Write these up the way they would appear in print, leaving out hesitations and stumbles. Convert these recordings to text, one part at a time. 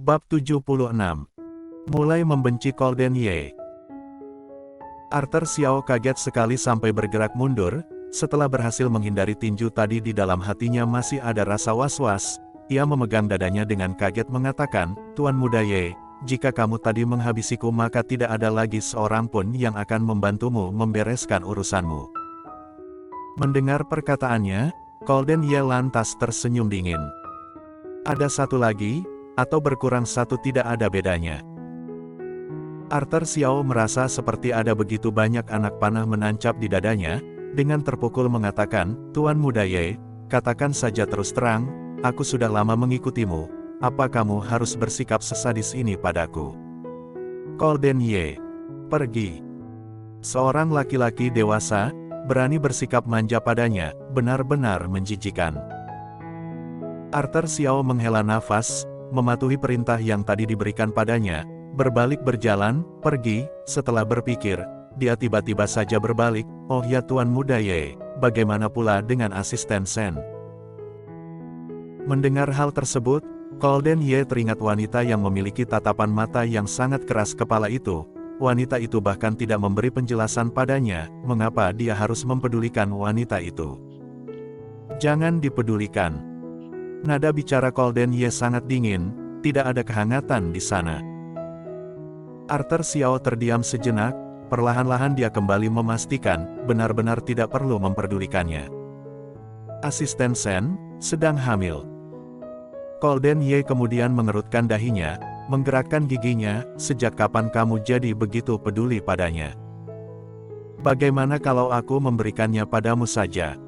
Bab 76. Mulai membenci Golden Ye. Arthur Xiao kaget sekali sampai bergerak mundur. Setelah berhasil menghindari tinju tadi, di dalam hatinya masih ada rasa was-was. Ia memegang dadanya dengan kaget mengatakan, "Tuan Muda Ye, jika kamu tadi menghabisiku maka tidak ada lagi seorang pun yang akan membantumu membereskan urusanmu." Mendengar perkataannya, Golden Ye lantas tersenyum dingin. "Ada satu lagi, atau berkurang satu tidak ada bedanya." Arthur Xiao merasa seperti ada begitu banyak anak panah menancap di dadanya, dengan terpukul mengatakan, "Tuan Muda Ye, katakan saja terus terang, aku sudah lama mengikutimu, apa kamu harus bersikap sesadis ini padaku?" Golden Ye, pergi. Seorang laki-laki dewasa, berani bersikap manja padanya, benar-benar menjijikan. Arthur Xiao menghela nafas, mematuhi perintah yang tadi diberikan padanya, berbalik berjalan, pergi. Setelah berpikir, dia tiba-tiba saja berbalik, "Oh ya Tuan Muda Ye, bagaimana pula dengan asisten Sen?" Mendengar hal tersebut, Golden Ye teringat wanita yang memiliki tatapan mata yang sangat keras kepala itu. Wanita itu bahkan tidak memberi penjelasan padanya, mengapa dia harus mempedulikan wanita itu. "Jangan dipedulikan." Nada bicara Golden Ye sangat dingin, tidak ada kehangatan di sana. Arthur Xiao terdiam sejenak, perlahan-lahan dia kembali memastikan, benar-benar tidak perlu memperdulikannya. Asisten Sen sedang hamil. Golden Ye kemudian mengerutkan dahinya, menggerakkan giginya, "Sejak kapan kamu jadi begitu peduli padanya? Bagaimana kalau aku memberikannya padamu saja?"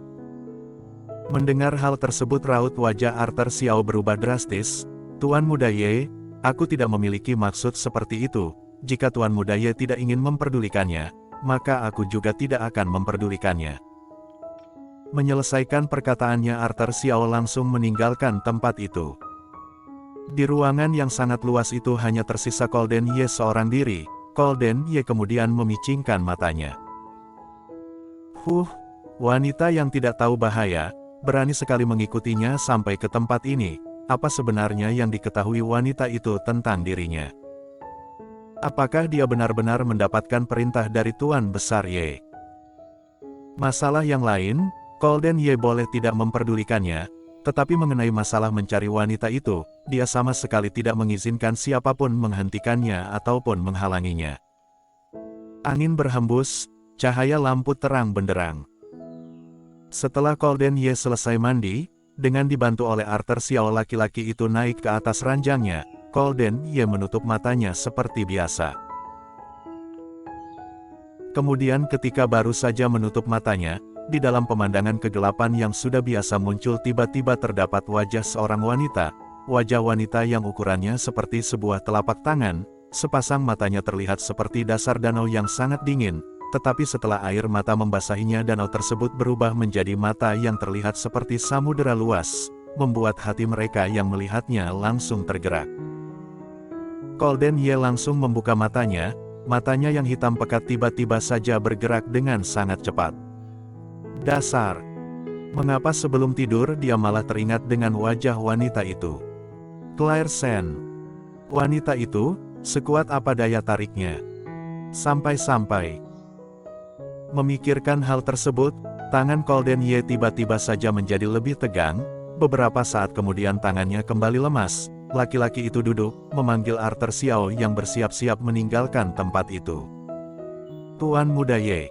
Mendengar hal tersebut raut wajah Arthur Xiao berubah drastis. "Tuan Muda Ye, aku tidak memiliki maksud seperti itu. Jika Tuan Muda Ye tidak ingin memperdulikannya, maka aku juga tidak akan memperdulikannya." Menyelesaikan perkataannya, Arthur Xiao langsung meninggalkan tempat itu. Di ruangan yang sangat luas itu hanya tersisa Golden Ye seorang diri. Golden Ye kemudian memicingkan matanya. Wanita yang tidak tahu bahaya, berani sekali mengikutinya sampai ke tempat ini. Apa sebenarnya yang diketahui wanita itu tentang dirinya? Apakah dia benar-benar mendapatkan perintah dari Tuan Besar Ye? Masalah yang lain, Golden Ye boleh tidak memperdulikannya, tetapi mengenai masalah mencari wanita itu, dia sama sekali tidak mengizinkan siapapun menghentikannya ataupun menghalanginya. Angin berhembus, cahaya lampu terang benderang. Setelah Golden Ye selesai mandi, dengan dibantu oleh Arthur Xiao, laki-laki itu naik ke atas ranjangnya. Golden Ye menutup matanya seperti biasa. Kemudian ketika baru saja menutup matanya, di dalam pemandangan kegelapan yang sudah biasa muncul, tiba-tiba terdapat wajah seorang wanita. Wajah wanita yang ukurannya seperti sebuah telapak tangan, sepasang matanya terlihat seperti dasar danau yang sangat dingin. Tetapi setelah air mata membasahinya, danau tersebut berubah menjadi mata yang terlihat seperti samudera luas, membuat hati mereka yang melihatnya langsung tergerak. Golden Ye langsung membuka matanya, matanya yang hitam pekat tiba-tiba saja bergerak dengan sangat cepat. Dasar! Mengapa sebelum tidur dia malah teringat dengan wajah wanita itu? Claire Sen. Wanita itu, sekuat apa daya tariknya? Sampai-sampai memikirkan hal tersebut, tangan Golden Ye tiba-tiba saja menjadi lebih tegang. Beberapa saat kemudian tangannya kembali lemas. Laki-laki itu duduk, memanggil Arthur Xiao yang bersiap-siap meninggalkan tempat itu. "Tuan Muda Ye."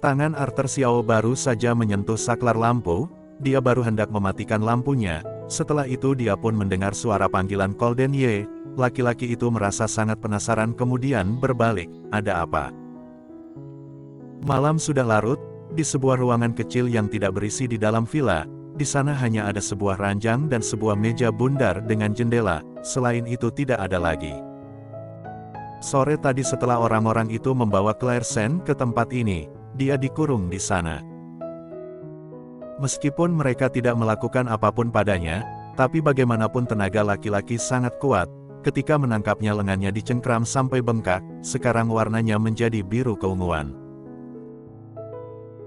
Tangan Arthur Xiao baru saja menyentuh saklar lampu, dia baru hendak mematikan lampunya. Setelah itu dia pun mendengar suara panggilan Golden Ye. Laki-laki itu merasa sangat penasaran kemudian berbalik, "Ada apa?" Malam sudah larut, di sebuah ruangan kecil yang tidak berisi di dalam villa. Di sana hanya ada sebuah ranjang dan sebuah meja bundar dengan jendela, selain itu tidak ada lagi. Sore tadi setelah orang-orang itu membawa Claire Sen ke tempat ini, dia dikurung di sana. Meskipun mereka tidak melakukan apapun padanya, tapi bagaimanapun tenaga laki-laki sangat kuat. Ketika menangkapnya lengannya dicengkram sampai bengkak, sekarang warnanya menjadi biru keunguan.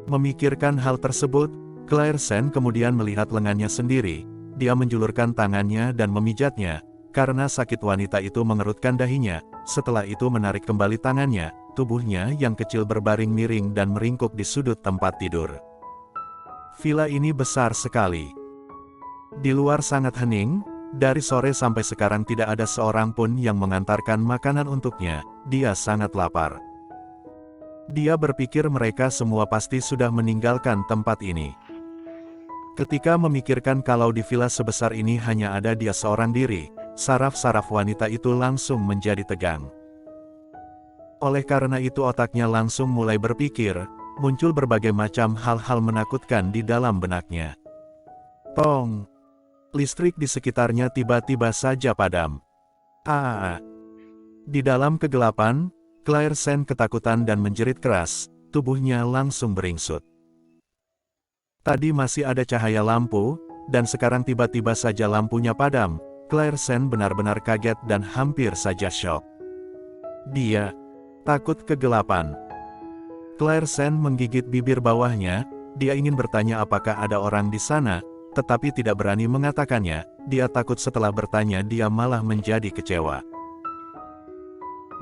Memikirkan hal tersebut, Claire Sen kemudian melihat lengannya sendiri. Dia menjulurkan tangannya dan memijatnya. Karena sakit wanita itu mengerutkan dahinya, setelah itu menarik kembali tangannya, tubuhnya yang kecil berbaring miring dan meringkuk di sudut tempat tidur. Villa ini besar sekali. Di luar sangat hening, dari sore sampai sekarang tidak ada seorang pun yang mengantarkan makanan untuknya, dia sangat lapar. Dia berpikir mereka semua pasti sudah meninggalkan tempat ini. Ketika memikirkan kalau di villa sebesar ini hanya ada dia seorang diri, saraf-saraf wanita itu langsung menjadi tegang. Oleh karena itu otaknya langsung mulai berpikir, muncul berbagai macam hal-hal menakutkan di dalam benaknya. Tong! Listrik di sekitarnya tiba-tiba saja padam. Di dalam kegelapan, Claire Sen ketakutan dan menjerit keras, tubuhnya langsung beringsut. Tadi masih ada cahaya lampu, dan sekarang tiba-tiba saja lampunya padam. Claire Sen benar-benar kaget dan hampir saja syok. Dia takut kegelapan. Claire Sen menggigit bibir bawahnya, dia ingin bertanya apakah ada orang di sana, tetapi tidak berani mengatakannya. Dia takut setelah bertanya dia malah menjadi kecewa.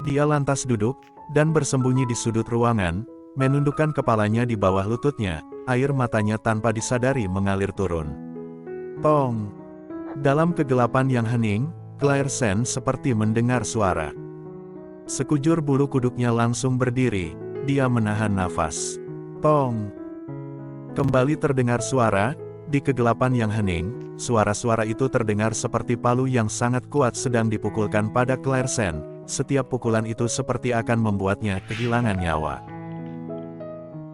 Dia lantas duduk, dan bersembunyi di sudut ruangan, menundukkan kepalanya di bawah lututnya, air matanya tanpa disadari mengalir turun. Tong! Dalam kegelapan yang hening, Claire Sen seperti mendengar suara. Sekujur bulu kuduknya langsung berdiri, dia menahan nafas. Tong! Kembali terdengar suara, di kegelapan yang hening, suara-suara itu terdengar seperti palu yang sangat kuat sedang dipukulkan pada Claire Sen. Setiap pukulan itu seperti akan membuatnya kehilangan nyawa.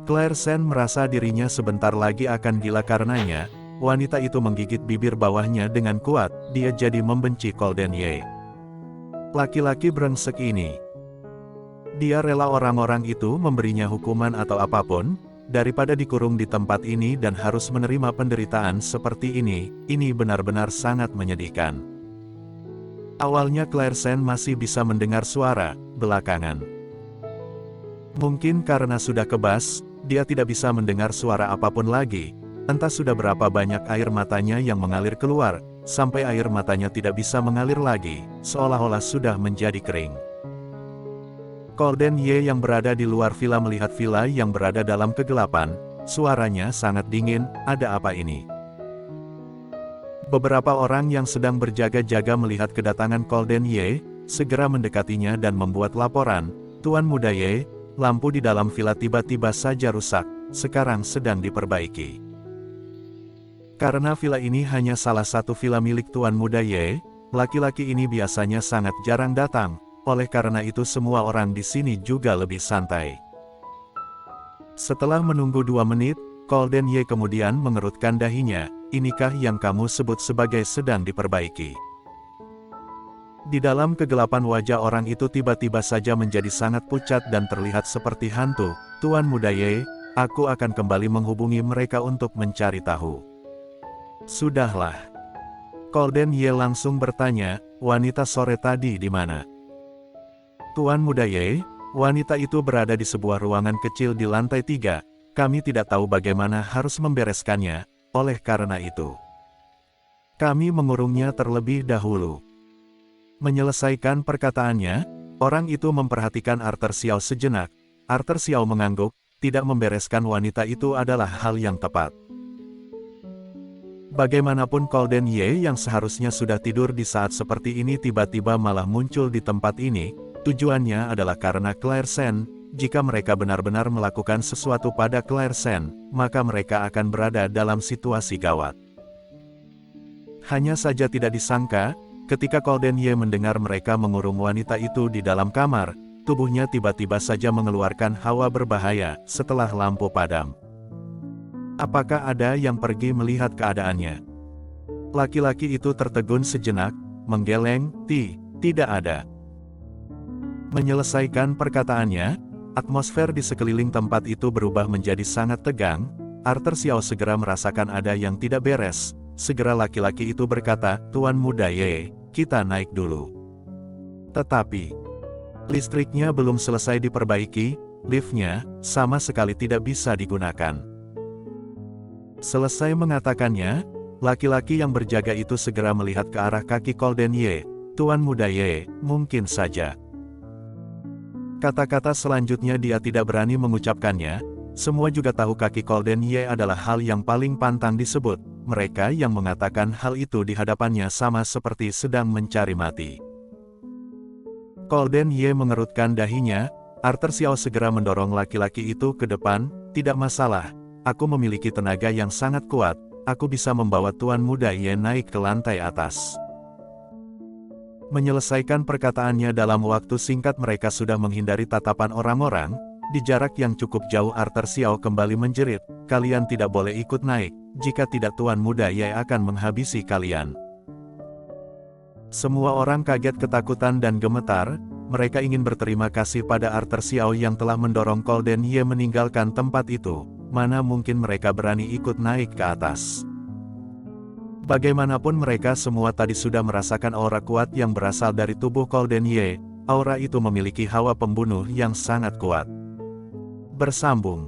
Claire Sen merasa dirinya sebentar lagi akan gila karenanya, wanita itu menggigit bibir bawahnya dengan kuat, dia jadi membenci Golden Ye. Laki-laki brengsek ini. Dia rela orang-orang itu memberinya hukuman atau apapun, daripada dikurung di tempat ini dan harus menerima penderitaan seperti ini benar-benar sangat menyedihkan. Awalnya Claire Sen masih bisa mendengar suara, belakangan. Mungkin karena sudah kebas, dia tidak bisa mendengar suara apapun lagi, entah sudah berapa banyak air matanya yang mengalir keluar, sampai air matanya tidak bisa mengalir lagi, seolah-olah sudah menjadi kering. Golden Ye yang berada di luar villa melihat villa yang berada dalam kegelapan, suaranya sangat dingin, ada apa ini? Beberapa orang yang sedang berjaga-jaga melihat kedatangan Golden Ye, segera mendekatinya dan membuat laporan, Tuan Muda Ye, lampu di dalam villa tiba-tiba saja rusak, sekarang sedang diperbaiki. Karena villa ini hanya salah satu villa milik Tuan Muda Ye, laki-laki ini biasanya sangat jarang datang, oleh karena itu semua orang di sini juga lebih santai. Setelah menunggu 2 menit, Golden Ye kemudian mengerutkan dahinya, inikah yang kamu sebut sebagai sedang diperbaiki? Di dalam kegelapan wajah orang itu tiba-tiba saja menjadi sangat pucat dan terlihat seperti hantu. Tuan Muda Ye, aku akan kembali menghubungi mereka untuk mencari tahu. Sudahlah. Golden Ye langsung bertanya, wanita sore tadi di mana? Tuan Muda Ye, wanita itu berada di sebuah ruangan kecil di lantai 3, kami tidak tahu bagaimana harus membereskannya, oleh karena itu kami mengurungnya terlebih dahulu. Menyelesaikan perkataannya, orang itu memperhatikan Arthur Xiao sejenak. Arthur Xiao mengangguk, tidak membereskan wanita itu adalah hal yang tepat. Bagaimanapun Golden Ye yang seharusnya sudah tidur di saat seperti ini tiba-tiba malah muncul di tempat ini, tujuannya adalah karena Claire Sen. Jika mereka benar-benar melakukan sesuatu pada Claire Sen, maka mereka akan berada dalam situasi gawat. Hanya saja tidak disangka, ketika Golden Ye mendengar mereka mengurung wanita itu di dalam kamar, tubuhnya tiba-tiba saja mengeluarkan hawa berbahaya setelah lampu padam. Apakah ada yang pergi melihat keadaannya? Laki-laki itu tertegun sejenak, menggeleng, tidak ada. Menyelesaikan perkataannya, atmosfer di sekeliling tempat itu berubah menjadi sangat tegang. Arthur Xiao segera merasakan ada yang tidak beres. Segera laki-laki itu berkata, Tuan Muda Ye, kita naik dulu. Tetapi, listriknya belum selesai diperbaiki, liftnya sama sekali tidak bisa digunakan. Selesai mengatakannya, laki-laki yang berjaga itu segera melihat ke arah kaki Golden Ye. Tuan Muda Ye, mungkin saja. Kata-kata selanjutnya dia tidak berani mengucapkannya. Semua juga tahu kaki Golden Ye adalah hal yang paling pantang disebut. Mereka yang mengatakan hal itu di hadapannya sama seperti sedang mencari mati. Golden Ye mengerutkan dahinya. Arthur Xiao segera mendorong laki-laki itu ke depan. Tidak masalah, aku memiliki tenaga yang sangat kuat. Aku bisa membawa Tuan Muda Ye naik ke lantai atas. Menyelesaikan perkataannya dalam waktu singkat mereka sudah menghindari tatapan orang-orang. Di jarak yang cukup jauh Arthur Xiao kembali menjerit, kalian tidak boleh ikut naik, jika tidak Tuan Muda Ye akan menghabisi kalian. Semua orang kaget ketakutan dan gemetar, mereka ingin berterima kasih pada Arthur Xiao yang telah mendorong Golden Ye meninggalkan tempat itu, mana mungkin mereka berani ikut naik ke atas. Bagaimanapun mereka semua tadi sudah merasakan aura kuat yang berasal dari tubuh Golden Ye, aura itu memiliki hawa pembunuh yang sangat kuat. Bersambung.